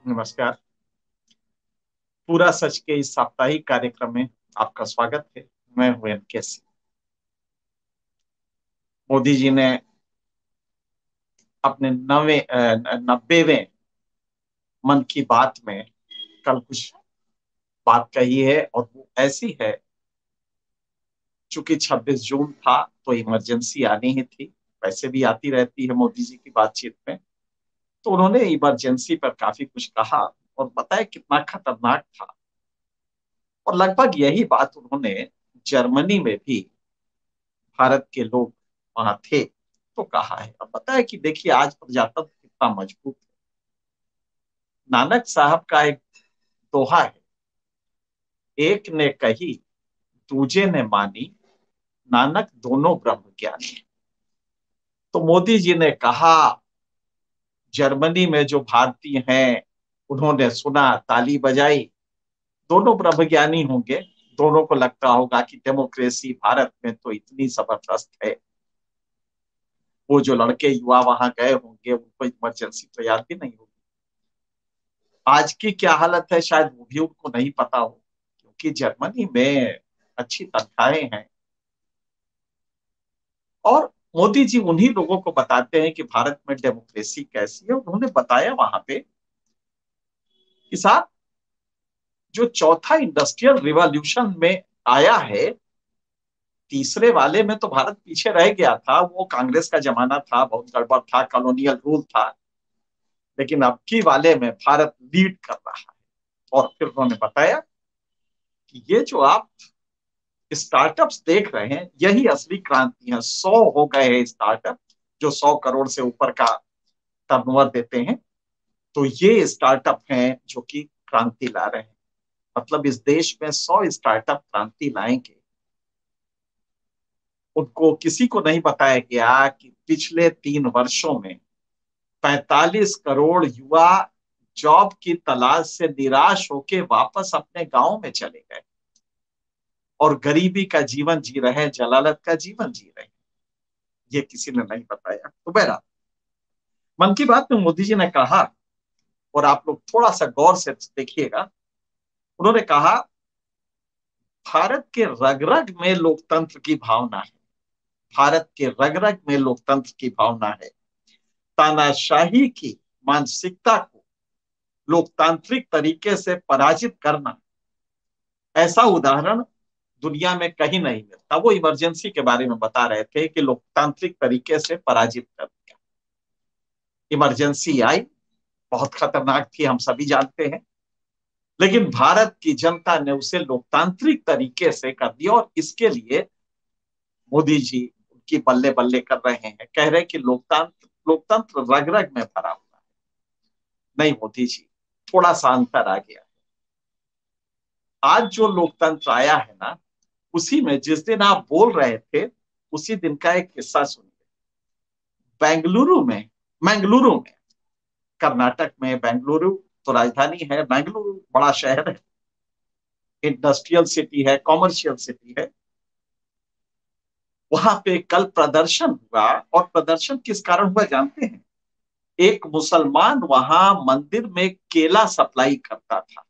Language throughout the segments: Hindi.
नमस्कार। पूरा सच के इस साप्ताहिक कार्यक्रम में आपका स्वागत है। मैं हूं एम के सिंह। मोदी जी ने अपने 90वें मन की बात में कल कुछ बात कही है, और वो ऐसी है। चूंकि 26 जून था तो इमरजेंसी आनी ही थी। वैसे भी आती रहती है मोदी जी की बातचीत में। तो उन्होंने इमरजेंसी पर काफी कुछ कहा और बताया कितना खतरनाक था। और लगभग यही बात उन्होंने जर्मनी में भी, भारत के लोग वहां थे तो कहा है। अब पता है कि देखिए आज प्रजातंत्र कितना मजबूत है। नानक साहब का एक दोहा है, एक ने कही दूजे ने मानी, नानक दोनों ब्रह्म ज्ञानी। तो मोदी जी ने कहा, जर्मनी में जो भारतीय हैं उन्होंने सुना, ताली बजाई। दोनों ब्रह्मज्ञानी होंगे। दोनों को लगता होगा कि डेमोक्रेसी भारत में तो इतनी जबरदस्त है। वो जो लड़के युवा वहां गए होंगे उनको इमरजेंसी तो याद भी नहीं होगी। आज की क्या हालत है शायद वो भी उनको नहीं पता हो, क्योंकि जर्मनी में अच्छी तनख्वाहें हैं। और मोदी जी उन्हीं लोगों को बताते हैं कि भारत में डेमोक्रेसी कैसी है। उन्होंने बताया वहां पे कि साहब, जो चौथा इंडस्ट्रियल रिवॉल्यूशन में आया है, तीसरे वाले में तो भारत पीछे रह गया था। वो कांग्रेस का जमाना था, बहुत गड़बड़ था, कॉलोनियल रूल था। लेकिन अब की वाले में भारत लीड कर रहा है। और फिर उन्होंने बताया कि ये जो आप स्टार्टअप्स देख रहे हैं यही असली क्रांति है। 100 हो गए हैं स्टार्टअप जो 100 करोड़ से ऊपर का टर्नओवर देते हैं। तो ये स्टार्टअप हैं जो कि क्रांति ला रहे हैं। मतलब इस देश में 100 स्टार्टअप क्रांति लाएंगे। उनको किसी को नहीं बताया गया कि पिछले 3 वर्षों में 45 करोड़ युवा जॉब की तलाश से निराश होकर वापस अपने गांव में चले गए और गरीबी का जीवन जी रहे हैं, जलालत का जीवन जी रहे हैं। ये किसी ने नहीं बताया। तो बहरहाल, मन की बात में मोदी जी ने कहा, और आप लोग थोड़ा सा गौर से देखिएगा। उन्होंने कहा, भारत के रग रग में लोकतंत्र की भावना है। भारत के रग रग में लोकतंत्र की भावना है। तानाशाही की मानसिकता को लोकतांत्रिक तरीके से पराजित करना, ऐसा उदाहरण दुनिया में कहीं नहीं मिलता। वो इमरजेंसी के बारे में बता रहे थे कि लोकतांत्रिक तरीके से पराजित कर दिया। इमरजेंसी आई, बहुत खतरनाक थी, हम सभी जानते हैं। लेकिन भारत की जनता ने उसे लोकतांत्रिक तरीके से कर दिया। और इसके लिए मोदी जी उनकी बल्ले बल्ले कर रहे हैं, कह रहे हैं कि लोकतंत्र लोकतंत्र रग रग में भरा हुआ है। नहीं मोदी जी, थोड़ा सा अंतर आ गया। आज जो लोकतंत्र आया है ना, उसी में जिस दिन आप बोल रहे थे उसी दिन का एक किस्सा सुनिए। बेंगलुरु में मंगलुरु में कर्नाटक में बेंगलुरु तो राजधानी है। बेंगलुरु बड़ा शहर है, इंडस्ट्रियल सिटी है, कॉमर्शियल सिटी है। वहां पे कल प्रदर्शन हुआ। और प्रदर्शन किस कारण हुआ जानते हैं? एक मुसलमान वहां मंदिर में केला सप्लाई करता था।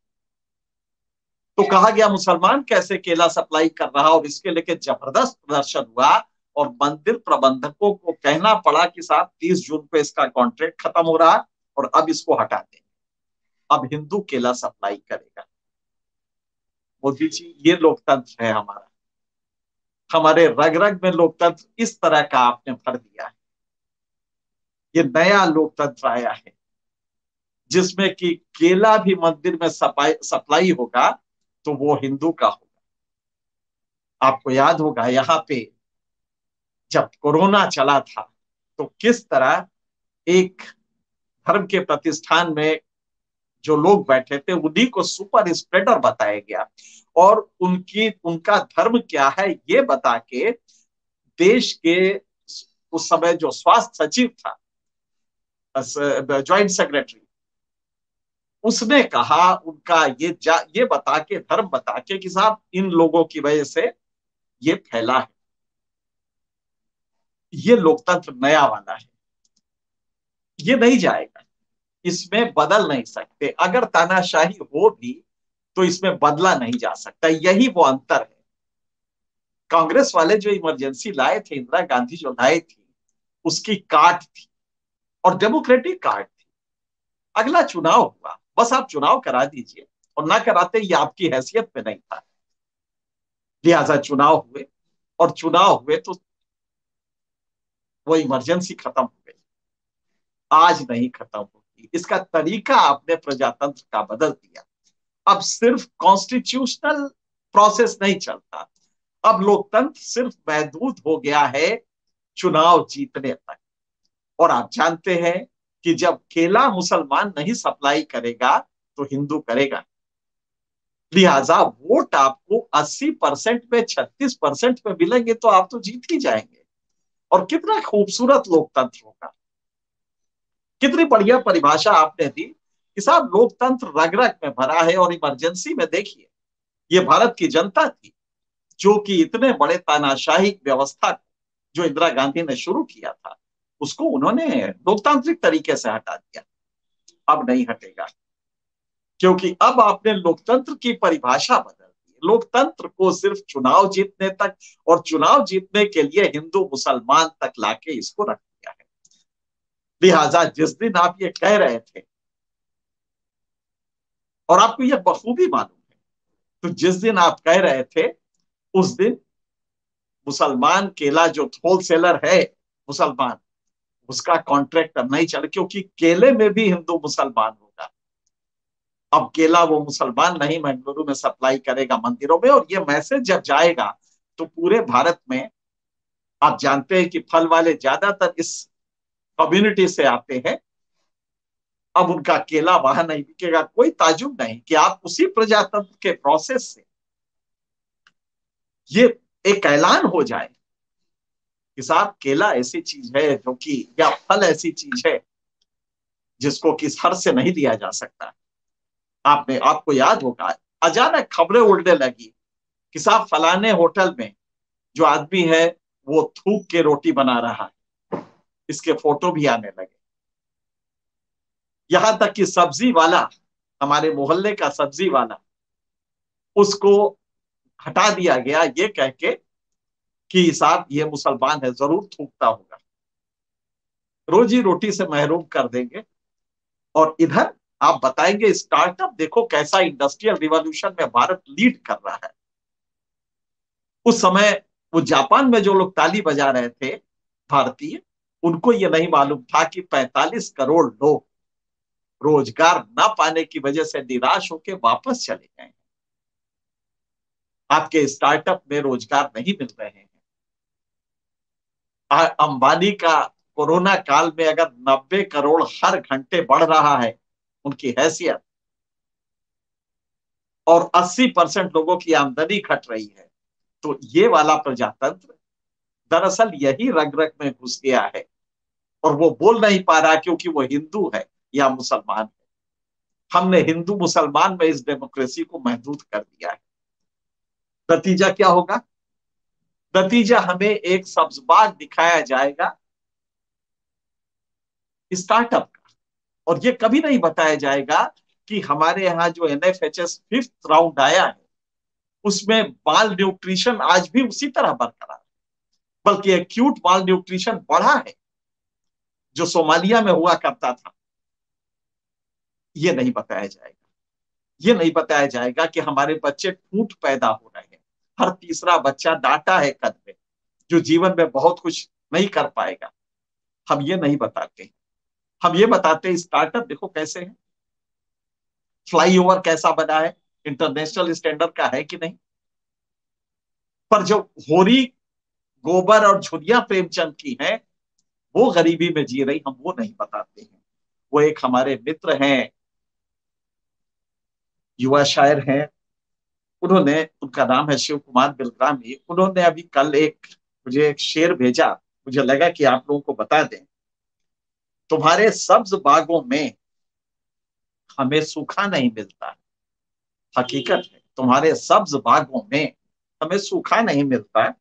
तो कहा गया मुसलमान कैसे केला सप्लाई कर रहा, और इसके लेके जबरदस्त प्रदर्शन हुआ। और मंदिर प्रबंधकों को कहना पड़ा कि साहब 30 जून को इसका कॉन्ट्रैक्ट खत्म हो रहा है और अब इसको हटा दें। अब हिंदू केला सप्लाई करेगा। मोदी जी, ये लोकतंत्र है हमारा। हमारे रग रग में लोकतंत्र इस तरह का आपने भर दिया है। ये नया लोकतंत्र आया है जिसमें कि केला भी मंदिर में सप्लाई होगा तो वो हिंदू का होगा। आपको याद होगा यहाँ पे जब कोरोना चला था तो किस तरह एक धर्म के प्रतिष्ठान में जो लोग बैठे थे उन्हीं को सुपर स्प्रेडर बताया गया। और उनकी उनका धर्म क्या है ये बता के देश के उस समय जो स्वास्थ्य सचिव था, ज्वाइंट सेक्रेटरी, उसने कहा उनका ये बता के, धर्म बता के कि साहब इन लोगों की वजह से ये फैला है। ये लोकतंत्र नया वाला है, ये नहीं जाएगा। इसमें बदल नहीं सकते। अगर तानाशाही हो भी तो इसमें बदला नहीं जा सकता। यही वो अंतर है। कांग्रेस वाले जो इमरजेंसी लाए थे, इंदिरा गांधी जो लाए थी, उसकी काट थी और डेमोक्रेटिक काट थी। अगला चुनाव हुआ, बस आप चुनाव करा दीजिए, और ना कराते ये आपकी हैसियत में नहीं था। लिहाजा चुनाव हुए, और चुनाव हुए तो वो इमरजेंसी खत्म हो गई। आज नहीं खत्म होगी। इसका तरीका आपने प्रजातंत्र का बदल दिया। अब सिर्फ कॉन्स्टिट्यूशनल प्रोसेस नहीं चलता, अब लोकतंत्र सिर्फ महदूद हो गया है चुनाव जीतने तक। और आप जानते हैं कि जब केला मुसलमान नहीं सप्लाई करेगा तो हिंदू करेगा। लिहाजा वोट आपको 80% में 36% में मिलेंगे तो आप तो जीत ही जाएंगे। और कितना खूबसूरत लोकतंत्र होगा। कितनी बढ़िया परिभाषा आपने दी कि साहब लोकतंत्र रग रग में भरा है। और इमरजेंसी में देखिए, ये भारत की जनता थी जो कि इतने बड़े तानाशाही व्यवस्था को जो इंदिरा गांधी ने शुरू किया था, उसको उन्होंने लोकतांत्रिक तरीके से हटा दिया। अब नहीं हटेगा, क्योंकि अब आपने लोकतंत्र की परिभाषा बदल दी। लोकतंत्र को सिर्फ चुनाव जीतने तक, और चुनाव जीतने के लिए हिंदू मुसलमान तक लाके इसको रख दिया है। लिहाजा जिस दिन आप ये कह रहे थे, और आपको यह बखूबी मालूम है, तो जिस दिन आप कह रहे थे उस दिन मुसलमान केला जो होलसेलर है मुसलमान, उसका कॉन्ट्रैक्ट अब नहीं चले, क्योंकि केले में भी हिंदू मुसलमान होगा। अब केला वो मुसलमान नहीं बेंगलुरु में सप्लाई करेगा मंदिरों में। और ये मैसेज जब जाएगा तो पूरे भारत में, आप जानते हैं कि फल वाले ज्यादातर इस कम्युनिटी से आते हैं, अब उनका केला वहां नहीं बिकेगा। कोई ताजुब नहीं कि आप उसी प्रजातंत्र के प्रोसेस से ये एक ऐलान हो जाए कि साहब केला ऐसी चीज है जो कि, या फल ऐसी चीज है जिसको किस हर से नहीं लिया जा सकता। आपको याद होगा, अचानक खबरें उड़ने लगी कि साहब फलाने होटल में जो आदमी है वो थूक के रोटी बना रहा है। इसके फोटो भी आने लगे। यहां तक कि सब्जी वाला, हमारे मोहल्ले का सब्जी वाला, उसको हटा दिया गया ये कह के कि साहब ये मुसलमान है, जरूर थूकता होगा। रोजी रोटी से महरूम कर देंगे। और इधर आप बताएंगे स्टार्टअप, देखो कैसा इंडस्ट्रियल रिवॉल्यूशन में भारत लीड कर रहा है। उस समय वो जापान में जो लोग ताली बजा रहे थे भारतीय, उनको ये नहीं मालूम था कि 45 करोड़ लोग रोजगार न पाने की वजह से निराश होकर वापस चले गए। आपके स्टार्टअप में रोजगार नहीं मिल रहे हैं। अंबानी का कोरोना काल में अगर 90 करोड़ हर घंटे बढ़ रहा है उनकी हैसियत, और 80% लोगों की आमदनी घट रही है, तो ये वाला प्रजातंत्र दरअसल यही रग रग में घुस गया है। और वो बोल नहीं पा रहा क्योंकि वो हिंदू है या मुसलमान है। हमने हिंदू मुसलमान में इस डेमोक्रेसी को महदूद कर दिया है। नतीजा क्या होगा? नतीजा हमें एक सब्जबाग दिखाया जाएगा स्टार्टअप का। और ये कभी नहीं बताया जाएगा कि हमारे यहाँ जो एनएफएचएस 5th राउंड आया है उसमें माल न्यूट्रिशन आज भी उसी तरह बरकरार है, बल्कि एक्यूट माल न्यूट्रिशन बढ़ा है जो सोमालिया में हुआ करता था। ये नहीं बताया जाएगा। ये नहीं बताया जाएगा कि हमारे बच्चे ठूंठ पैदा हो रहे हैं। हर तीसरा बच्चा डांटा है कद में, जो जीवन में बहुत कुछ नहीं कर पाएगा। हम ये नहीं बताते। हम ये बताते हैं स्टार्टअप देखो कैसे है, फ्लाईओवर कैसा बना है, इंटरनेशनल स्टैंडर्ड का है कि नहीं। पर जो होरी गोबर और झुर्रियां प्रेमचंद की हैं, वो गरीबी में जी रही, हम वो नहीं बताते हैं। वो एक हमारे मित्र हैं, युवा शायर हैं, उन्होंने, उनका नाम है शिव कुमार बिलग्रामी, उन्होंने अभी कल मुझे एक शेर भेजा। मुझे लगा कि आप लोगों को बता दें। तुम्हारे सब्ज बागों में हमें सूखा नहीं मिलता। हकीकत है, तुम्हारे सब्ज बागों में हमें सूखा नहीं मिलता।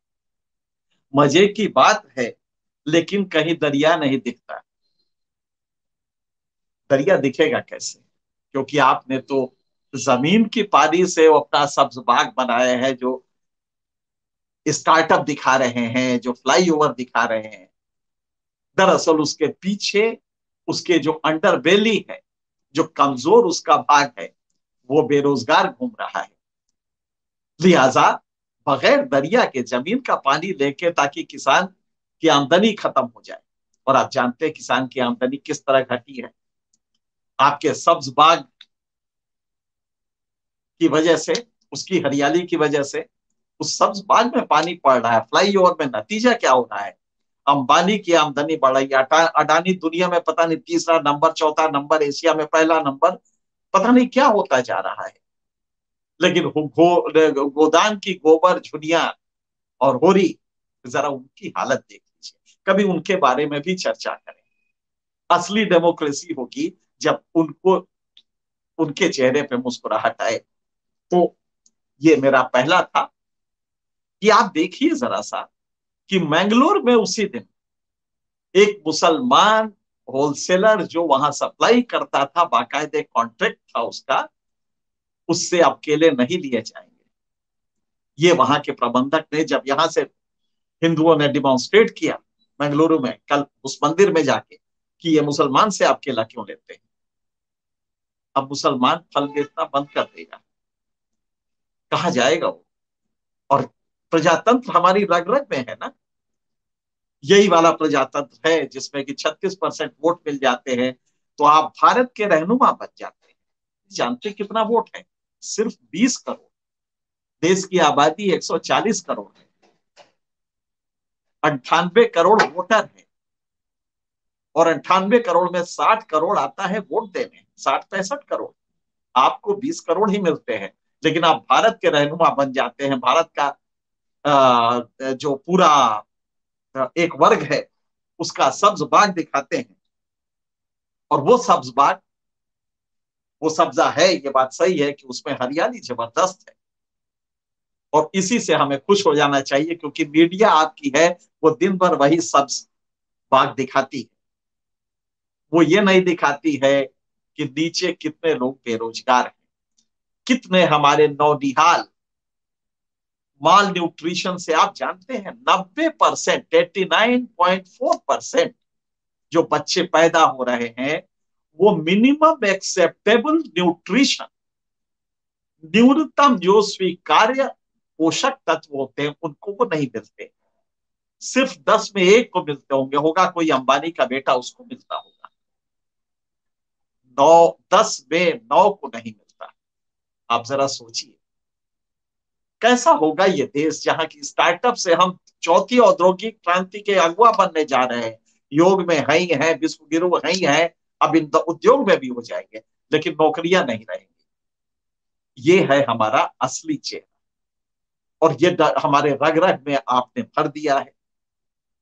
मजे की बात है लेकिन कहीं दरिया नहीं दिखता। दरिया दिखेगा कैसे? क्योंकि आपने तो जमीन की पानी से वो अपना सब्ज बाग बनाए हैं, जो स्टार्टअप दिखा रहे हैं, जो फ्लाईओवर दिखा रहे हैं। दरअसल उसके पीछे उसके जो अंडर बेली है, जो कमजोर उसका भाग है, वो बेरोजगार घूम रहा है। लिहाजा बगैर दरिया के जमीन का पानी लेके, ताकि किसान की आमदनी खत्म हो जाए। और आप जानते हैं किसान की आमदनी किस तरह घटी है? आपके सब्ज बाग की वजह से, उसकी हरियाली की वजह से उस सब्ज बाग में पानी पड़ रहा है। फ्लाईओवर में नतीजा क्या हो रहा है? अंबानी की आमदनी बढ़ रही है। अडानी दुनिया में पता नहीं तीसरा नंबर, चौथा नंबर, एशिया में पहला नंबर, पता नहीं क्या होता जा रहा है। लेकिन गोदान की गोबर, झुनिया और होरी, जरा उनकी हालत देख लीजिए। कभी उनके बारे में भी चर्चा करें। असली डेमोक्रेसी होगी जब उनको, उनके चेहरे पे मुस्कुराहट आए। तो ये मेरा पहला था कि आप देखिए जरा सा कि मैंगलोर में उसी दिन एक मुसलमान होलसेलर जो वहां सप्लाई करता था, बाकायदे कॉन्ट्रैक्ट था उसका, उससे अब केले नहीं लिए जाएंगे। ये वहां के प्रबंधक ने, जब यहां से हिंदुओं ने डिमॉन्स्ट्रेट किया बेंगलुरु में कल उस मंदिर में जाके कि ये मुसलमान से आप केला क्यों लेते हैं, अब मुसलमान फल बेचना बंद कर देगा, कहा जाएगा वो? और प्रजातंत्र हमारी रग रग में है ना। यही वाला प्रजातंत्र है जिसमें कि 36% वोट मिल जाते हैं तो आप भारत के रहनुमा बन जाते हैं। जानते कितना वोट है? सिर्फ 20 करोड़। देश की आबादी 140 करोड़ है। 98 करोड़ वोटर है। और 98 करोड़ में 60 करोड़ आता है वोट देने, 60-65 करोड़। आपको 20 करोड़ ही मिलते हैं, लेकिन आप भारत के रहनुमा बन जाते हैं। भारत का जो पूरा एक वर्ग है, उसका सब्ज बाग दिखाते हैं। और वो सब्ज बाग, वो सब्जा है, ये बात सही है कि उसमें हरियाली जबरदस्त है। और इसी से हमें खुश हो जाना चाहिए, क्योंकि मीडिया आपकी है, वो दिन भर वही सब्ज बाग दिखाती है। वो ये नहीं दिखाती है कि नीचे कितने लोग बेरोजगार हैं, कितने हमारे नौनिहाल माल न्यूट्रिशन से, आप जानते हैं 90%, 89.4% जो बच्चे पैदा हो रहे हैं, वो मिनिमम एक्सेप्टेबल न्यूट्रिशन, न्यूनतम जो स्वीकार्य पोषक तत्व होते हैं, उनको वो नहीं मिलते। सिर्फ 10 में एक को मिलते होंगे, होगा कोई अंबानी का बेटा, उसको मिलता होगा। 10 में 9 को नहीं मिलता। आप जरा सोचिए कैसा होगा ये देश, जहां की स्टार्टअप से हम चौथी औद्योगिक क्रांति के अगुआ बनने जा रहे हैं। योग में है ही है, विश्व गुरु है ही है, अब इन उद्योग में भी हो जाएंगे, लेकिन नौकरियां नहीं रहेंगी। ये है हमारा असली चेहरा। और ये हमारे रग रग में आपने भर दिया है।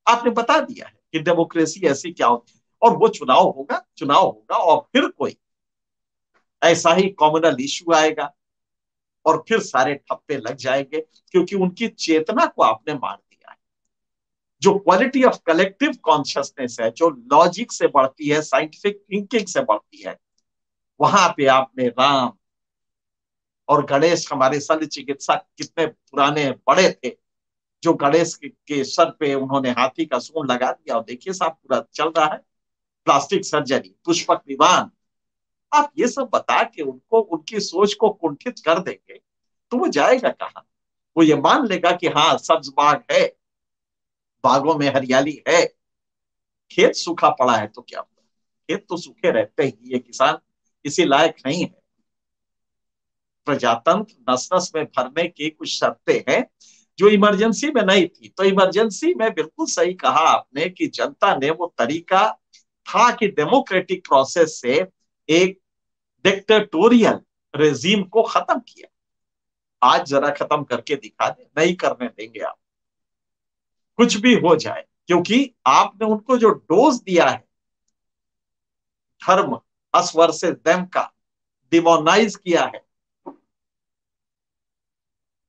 आपने बता दिया है कि डेमोक्रेसी ऐसी क्या होती है। और वो चुनाव होगा, चुनाव होगा, और फिर कोई ऐसा ही कॉमनल इश्यू आएगा, और फिर सारे ठप्पे लग जाएंगे, क्योंकि उनकी चेतना को आपने मार दिया है। जो क्वालिटी ऑफ कलेक्टिव कॉन्शियसनेस है, जो लॉजिक से बढ़ती है, साइंटिफिक थिंकिंग से बढ़ती है, वहां पे आपने राम और गणेश, हमारे शल्य चिकित्सक कितने पुराने बड़े थे, जो गणेश के सर पे उन्होंने हाथी का सूंड लगा दिया, और देखिए साहब पूरा चल रहा है। प्लास्टिक सर्जरी, पुष्पक विमान, आप ये सब बता के उनको, उनकी सोच को कुंठित कर देंगे, तो वो जाएगा कहाँ? वो ये मान लेगा कि हाँ सब्ज बाग है, बागों में हरियाली है। खेत सूखा पड़ा है तो क्या हुआ? खेत तो सूखे रहते ही, ये किसान इसी लायक नहीं है। प्रजातंत्र नस नस में भरने की कुछ शर्तें हैं जो इमरजेंसी में नहीं थी। तो इमरजेंसी में बिल्कुल सही कहा आपने कि जनता ने वो तरीका था कि डेमोक्रेटिक प्रोसेस से एक डिक्टेटोरियल रेजीम को खत्म किया। आज जरा खत्म करके दिखा दे, नहीं करने देंगे आप, कुछ भी हो जाए। क्योंकि आपने उनको जो डोज दिया है धर्म, अस वर्सेस देम का, डिमोनाइज किया है,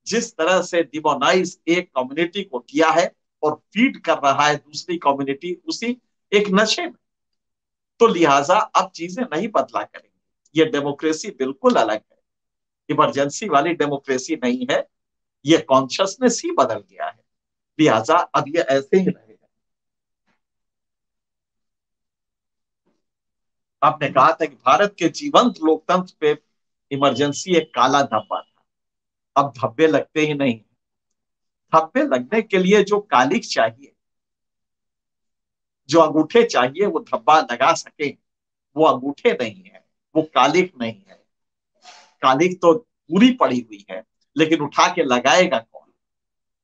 जिस तरह से डिमोनाइज एक कम्युनिटी को किया है और फीड कर रहा है दूसरी कम्युनिटी उसी एक नशे में। तो लिहाजा अब चीजें नहीं बदला करेंगी। ये डेमोक्रेसी बिल्कुल अलग है, इमरजेंसी वाली डेमोक्रेसी नहीं है, ये कॉन्शियसनेस ही बदल गया है। लिहाजा अब ये ऐसे ही रहेगा। आपने कहा था कि भारत के जीवंत लोकतंत्र पे इमरजेंसी एक काला धब्बा था। अब धब्बे लगते ही नहीं। धब्बे लगने के लिए जो कालिख चाहिए, जो अंगूठे चाहिए, वो धब्बा लगा सके, वो अंगूठे नहीं है, वो कालिख नहीं है। कालिख तो पूरी पड़ी हुई है, लेकिन उठा के लगाएगा कौन?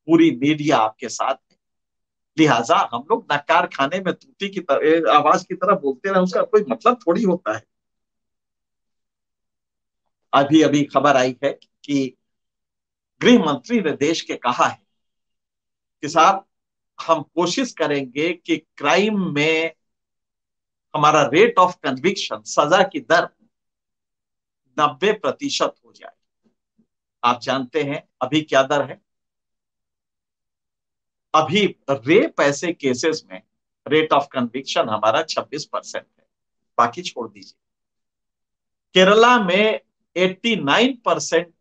पूरी मीडिया आपके साथ है। लिहाजा हम लोग नकार खाने में तूती की तरह, आवाज की तरह बोलते रहे, उसका कोई मतलब थोड़ी होता है। अभी अभी खबर आई है कि गृह मंत्री ने देश के कहा है कि साहब, हम कोशिश करेंगे कि क्राइम में हमारा रेट ऑफ कन्विक्शन, सजा की दर 90% हो जाए। आप जानते हैं अभी क्या दर है? अभी रेप ऐसे केसेस में रेट ऑफ कन्विक्शन हमारा 26% है। बाकी छोड़ दीजिए। केरला में 89%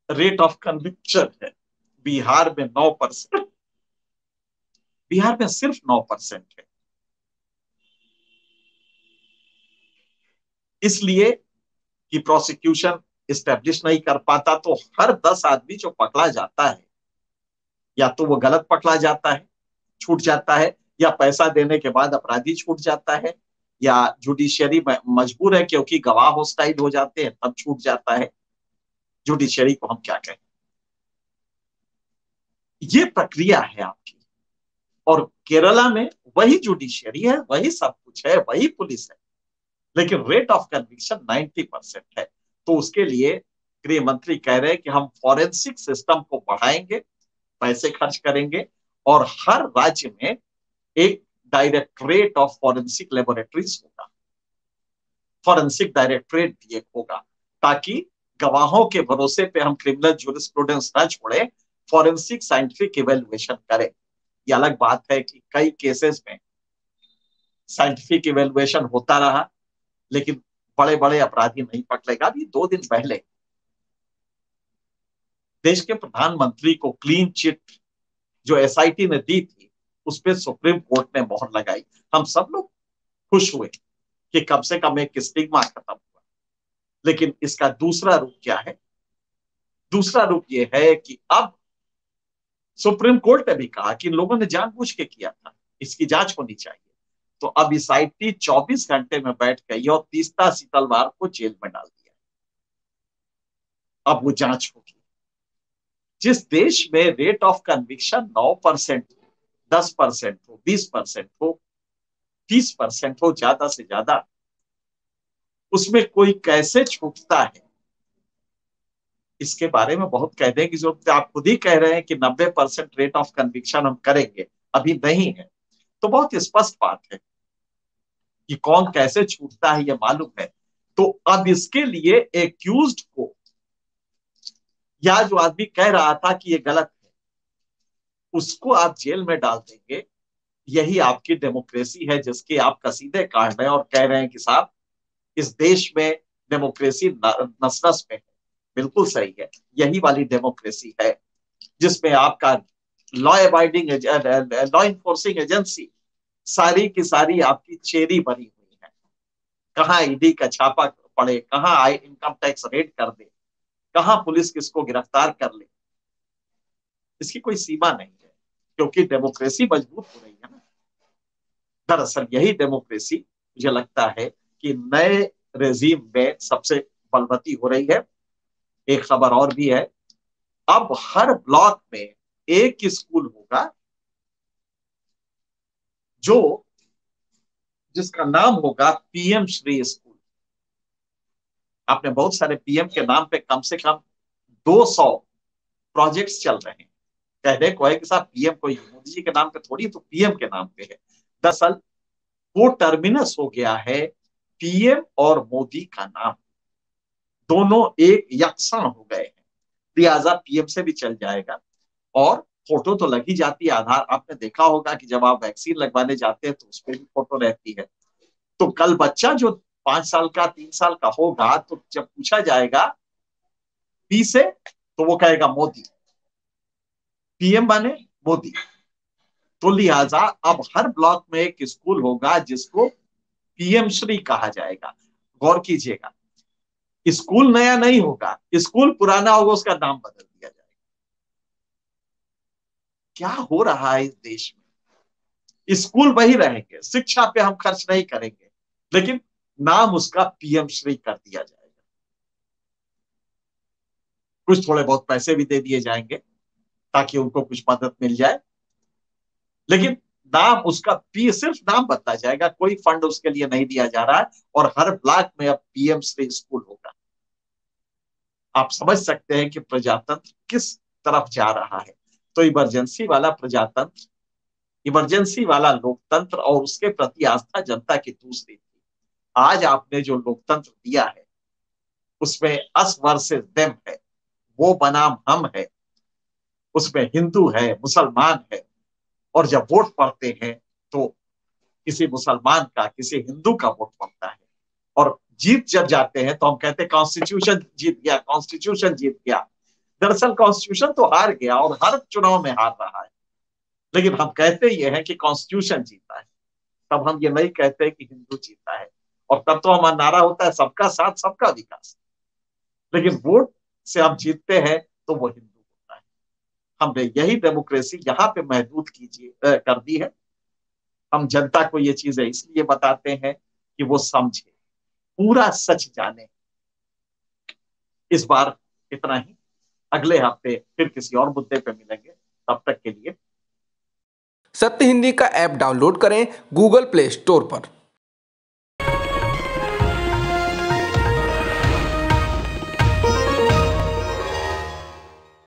रेट ऑफ कन्विक्शन है। बिहार में 9%। बिहार में सिर्फ 9% है। इसलिए कि प्रोसिक्यूशन इस्टेब्लिश नहीं कर पाता, तो हर 10 आदमी जो पकड़ा जाता है, या तो वो गलत पकड़ा जाता है, छूट जाता है, या पैसा देने के बाद अपराधी छूट जाता है, या जुडिशियरी मजबूर है क्योंकि गवाह होस्टाइल हो जाते हैं तब छूट जाता है। जुडिशियरी को हम क्या कहें? ये प्रक्रिया है आपकी। और केरला में वही जुडिशियरी है, वही सब कुछ है, वही पुलिस है, लेकिन रेट ऑफ कन्विक्शन 90% है। तो उसके लिए गृह मंत्री कह रहे हैं कि हम फॉरेंसिक सिस्टम को बढ़ाएंगे, पैसे खर्च करेंगे, और हर राज्य में एक डायरेक्टरेट ऑफ फॉरेंसिक लेबोरेटरीज होगा, फॉरेंसिक डायरेक्टरेट भी एक होगा, ताकि गवाहों के भरोसे पे हम क्रिमिनल जूरिस्प्रूडेंस न छोड़े, फॉरेंसिक साइंटिफिक इवेल्युएशन करें। ये अलग बात है कि कई केसेस में साइंटिफिक इवेल्युएशन होता रहा, लेकिन बड़े बड़े अपराधी नहीं पकड़ेगा। अभी 2 दिन पहले देश के प्रधानमंत्री को क्लीन चिट जो एसआईटी ने दी थी, उस पर सुप्रीम कोर्ट ने मोहर लगाई। हम सब लोग खुश हुए कि कम से कम एक स्टिग्मा खत्म हुआ। लेकिन इसका दूसरा रूप क्या है? दूसरा रूप यह है कि अब सुप्रीम कोर्ट ने भी कहा कि इन लोगों ने जानबूझ के किया था, इसकी जांच होनी चाहिए। तो अब एसआईटी 24 घंटे में बैठ गई और तीसरा शीतलवार को जेल में डाल दिया। अब वो जांच होगी। जिस देश में रेट ऑफ कन्विक्शन 9% हो, 10% हो, 20% हो, 30% हो, ज्यादा से ज्यादा, उसमें कोई कैसे छूटता है, इसके बारे में बहुत कहने की जरूरत है। आप खुद ही कह रहे हैं कि 90% रेट ऑफ कन्विक्शन हम करेंगे, अभी नहीं है। तो बहुत स्पष्ट बात है कि कौन कैसे छूटता है, ये मालूम है। तो अब इसके लिए एक्यूज्ड को, या जो आदमी कह रहा था कि ये गलत है, उसको आप जेल में डाल देंगे। यही आपकी डेमोक्रेसी है, जिसके आप कसीदे काट रहे हैं और कह रहे हैं कि साहब, इस देश में डेमोक्रेसी नस नस में है। बिल्कुल सही है, यही वाली डेमोक्रेसी है जिसमें आपका लॉ इन्फोर्सिंग एजेंसी सारी की सारी आपकी चेरी बनी हुई है। कहाँ ईडी का छापा पड़े, कहाँ आए इनकम टैक्स रेड कर दे, कहाँ पुलिस किसको गिरफ्तार कर ले, इसकी कोई सीमा नहीं है, क्योंकि डेमोक्रेसी मजबूत हो रही है ना। दरअसल यही डेमोक्रेसी मुझे लगता है कि नए रेजीम में सबसे बलवती हो रही है। एक खबर और भी है, अब हर ब्लॉक में एक स्कूल होगा जो जिसका नाम होगा पीएम श्री स्कूल। आपने बहुत सारे पीएम के नाम पे कम से कम 200 प्रोजेक्ट्स चल रहे हैं। कहने को है कि साहब पीएम कोई मोदी जी के नाम पे थोड़ी, तो पीएम के नाम पे है। दरअसल वो टर्मिनस हो गया है पीएम और मोदी का नाम, दोनों एक यक्षण हो गए हैं। लिहाजा पीएम से भी चल जाएगा। और फोटो तो लगी जाती है, आधार आपने देखा होगा कि जब आप वैक्सीन लगवाने जाते हैं तो उस पर भी फोटो रहती है। तो कल बच्चा जो 5 साल का 3 साल का होगा, तो जब पूछा जाएगा पी से, तो वो कहेगा मोदी। पीएम माने मोदी। तो लिहाजा अब हर ब्लॉक में एक स्कूल होगा जिसको पीएम श्री कहा जाएगा। गौर कीजिएगा, स्कूल नया नहीं होगा, स्कूल पुराना होगा, उसका नाम बदल दिया जाएगा। क्या हो रहा है इस देश में? स्कूल वही रहेंगे, शिक्षा पे हम खर्च नहीं करेंगे, लेकिन नाम उसका पीएम श्री कर दिया जाएगा। कुछ थोड़े बहुत पैसे भी दे दिए जाएंगे ताकि उनको कुछ मदद मिल जाए, लेकिन नाम उसका पी, सिर्फ नाम बदला जाएगा, कोई फंड उसके लिए नहीं दिया जा रहा है। और हर ब्लॉक में अब पीएम श्री स्कूल होगा। आप समझ सकते हैं कि प्रजातंत्र किस तरफ जा रहा है। तो इमरजेंसी वाला प्रजातंत्र, इमरजेंसी वाला लोकतंत्र और उसके प्रति आस्था जनता की दूसरी थी। आज आपने जो लोकतंत्र दिया है उसमें अस वर्सेस देम है, वो बनाम हम है, उसमें हिंदू है, मुसलमान है। और जब वोट पड़ते हैं तो किसी मुसलमान का, किसी हिंदू का वोट पड़ता है। और जीत जब जाते हैं तो हम कहते हैं कॉन्स्टिट्यूशन जीत गया, कॉन्स्टिट्यूशन जीत गया। दरअसल कॉन्स्टिट्यूशन तो हार गया और हर चुनाव में हार रहा है, लेकिन हम कहते ये हैं कि कॉन्स्टिट्यूशन जीता है। तब हम ये नहीं कहते कि हिंदू जीता है। और तब तो हमारा नारा होता है सबका साथ सबका विकास। लेकिन वोट से हम जीतते हैं तो वो हिंदू होता है। हमने यही डेमोक्रेसी यहाँ पे महदूद कीजिए कर दी है। हम जनता को ये चीजें इसलिए बताते हैं कि वो समझे, पूरा सच जाने। इस बार इतना ही। अगले हफ्ते फिर किसी और मुद्दे पे मिलेंगे। तब तक के लिए सत्य हिंदी का ऐप डाउनलोड करें गूगल प्ले स्टोर पर।